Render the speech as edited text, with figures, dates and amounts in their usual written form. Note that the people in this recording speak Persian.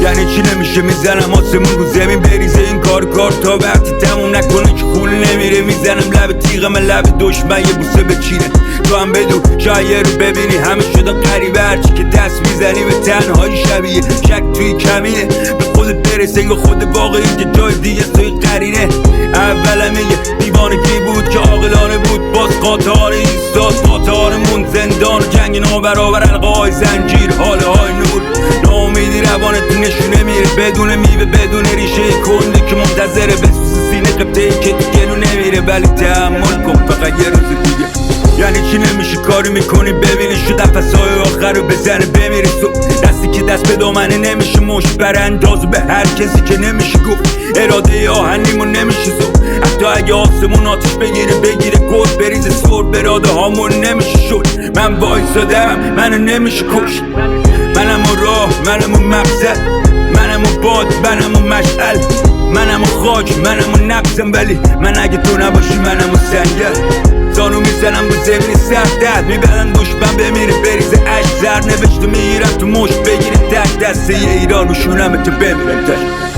یعنی چی نمیشه میزنم آسمون رو زمین بریزه این کار تا وقتی تموم نکنه که خون نمیره. میزنم لب تیغم لب دشمن یه بوسه بچینه. تو هم بدون شاید رو ببینی همه شده قریبه، هرچی که دست میزنی به تنهایی شبیه شک توی کمینه. به خودت برسه یا خود واقعی که جای دیگه توی قرینه. اول میگه دیوانگی بود که عاقلانه بود، باز قاطار ایستاد قاطارمون زندان جنگ نابرابر القای زنجیر حاله های نور. ناامیدی روانت نشونه میره بدون میوه بدون ریشه کندی که منتظره بسوز سینه قبطه‌ای که تو گلو نمیره. ولی تحمل کن فقط یه روز دیگه. یعنی چی نمیشه کاری میکنی ببینی شو نفسهای آخر رو بزنه بمیری تو دستی که دست به دامنه نمیشه مشت بر اندازه به هر کسی که نمیشه گفت اراده آهنیمون نمیشه زو. حتی اگه آسمون آتش بگیره گل بریزه سر براده هامون نمیشه شد. من وایسادم منو نمیشه کشت. منم و راه منم و مقصد منم و باد منم و مشعل منم و خاک منم و نبزم. ولی من اگه تو نباشی منم و سنگل. زانو میزنم رو زمین سردت میبرن دشمن بمیره بریزه عشق زر نوشته میگیرم تو مشت بگیره تک دسته ایران و شونم تو بمیرم تک.